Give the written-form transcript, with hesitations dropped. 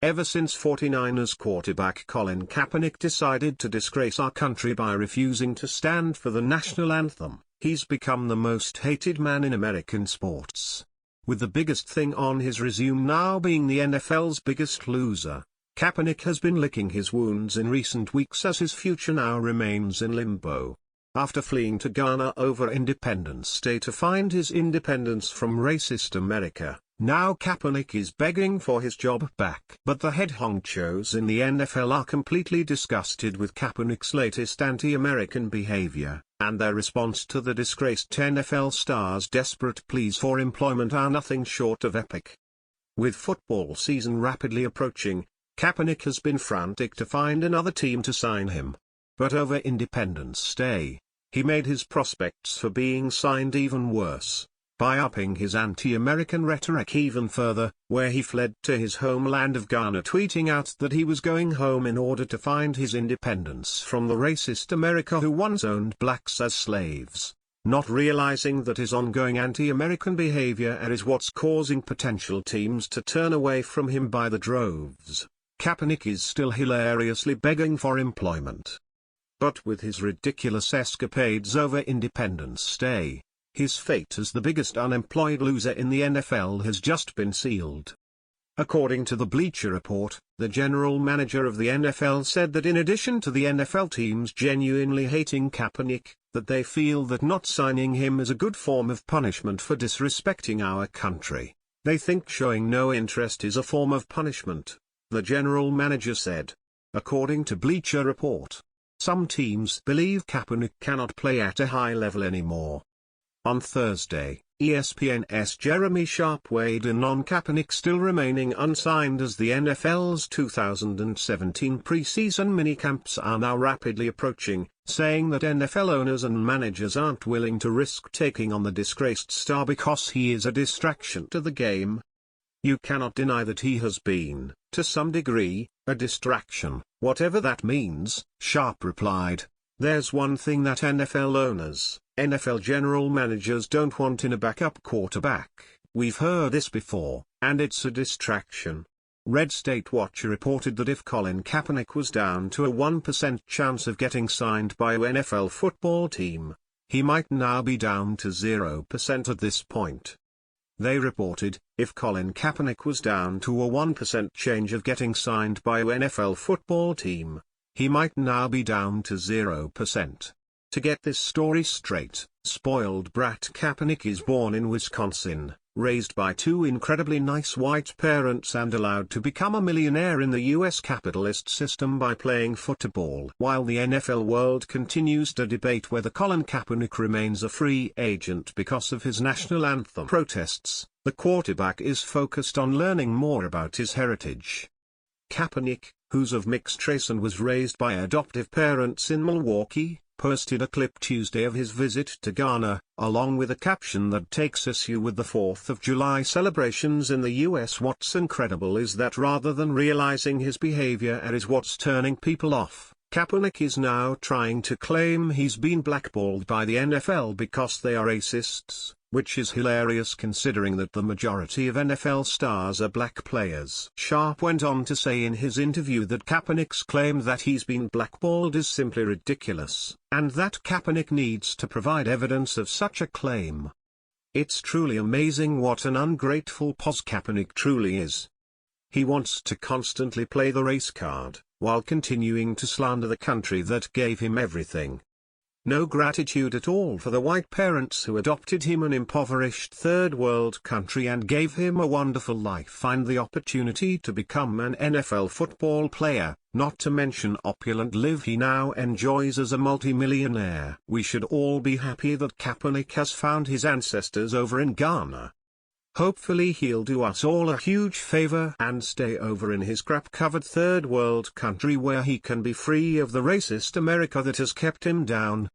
Ever since 49ers quarterback Colin Kaepernick decided to disgrace our country by refusing to stand for the national anthem, he's become the most hated man in American sports. With the biggest thing on his resume now being the NFL's biggest loser, Kaepernick has been licking his wounds in recent weeks as his future now remains in limbo. After fleeing to Ghana over Independence Day to find his independence from racist America, now Kaepernick is begging for his job back. But the head honchos in the NFL are completely disgusted with Kaepernick's latest anti-American behavior, and their response to the disgraced NFL star's desperate pleas for employment are nothing short of epic. With football season rapidly approaching, Kaepernick has been frantic to find another team to sign him. But over Independence Day, he made his prospects for being signed even worse, by upping his anti-American rhetoric even further, where he fled to his homeland of Ghana tweeting out that he was going home in order to find his independence from the racist America who once owned blacks as slaves, not realizing that his ongoing anti-American behavior is what's causing potential teams to turn away from him by the droves. Kaepernick is still hilariously begging for employment. But with his ridiculous escapades over Independence Day, his fate as the biggest unemployed loser in the NFL has just been sealed. According to the Bleacher Report, the general manager of the NFL said that in addition to the NFL teams genuinely hating Kaepernick, that they feel that not signing him is a good form of punishment for disrespecting our country. They think showing no interest is a form of punishment, the general manager said. According to Bleacher Report, some teams believe Kaepernick cannot play at a high level anymore. On Thursday, ESPN's Jeremy Sharp weighed in on Kaepernick still remaining unsigned as the NFL's 2017 preseason minicamps are now rapidly approaching, saying that NFL owners and managers aren't willing to risk taking on the disgraced star because he is a distraction to the game. You cannot deny that he has been, to some degree, a distraction, whatever that means, Sharp replied. There's one thing that NFL owners, NFL general managers don't want in a backup quarterback. We've heard this before, and it's a distraction. Red State Watcher reported that if Colin Kaepernick was down to a 1% chance of getting signed by an NFL football team, he might now be down to 0% at this point. They reported, if Colin Kaepernick was down to a 1% chance of getting signed by an NFL football team, he might now be down to 0%. To get this story straight, spoiled brat Kaepernick is born in Wisconsin, raised by two incredibly nice white parents and allowed to become a millionaire in the U.S. capitalist system by playing football. While the NFL world continues to debate whether Colin Kaepernick remains a free agent because of his national anthem protests, the quarterback is focused on learning more about his heritage. Kaepernick, who's of mixed race and was raised by adoptive parents in Milwaukee, posted a clip Tuesday of his visit to Ghana, along with a caption that takes issue with the 4th of July celebrations in the US. What's incredible is that rather than realizing his behavior is what's turning people off, Kaepernick is now trying to claim he's been blackballed by the NFL because they are racists, which is hilarious considering that the majority of NFL stars are black players. Sharp went on to say in his interview that Kaepernick's claim that he's been blackballed is simply ridiculous, and that Kaepernick needs to provide evidence of such a claim. It's truly amazing what an ungrateful pos Kaepernick truly is. He wants to constantly play the race card, while continuing to slander the country that gave him everything. No gratitude at all for the white parents who adopted him, an impoverished third world country, and gave him a wonderful life and the opportunity to become an NFL football player, not to mention opulent life he now enjoys as a multimillionaire. We should all be happy that Kaepernick has found his ancestors over in Ghana. Hopefully he'll do us all a huge favor and stay over in his crap-covered third world country where he can be free of the racist America that has kept him down.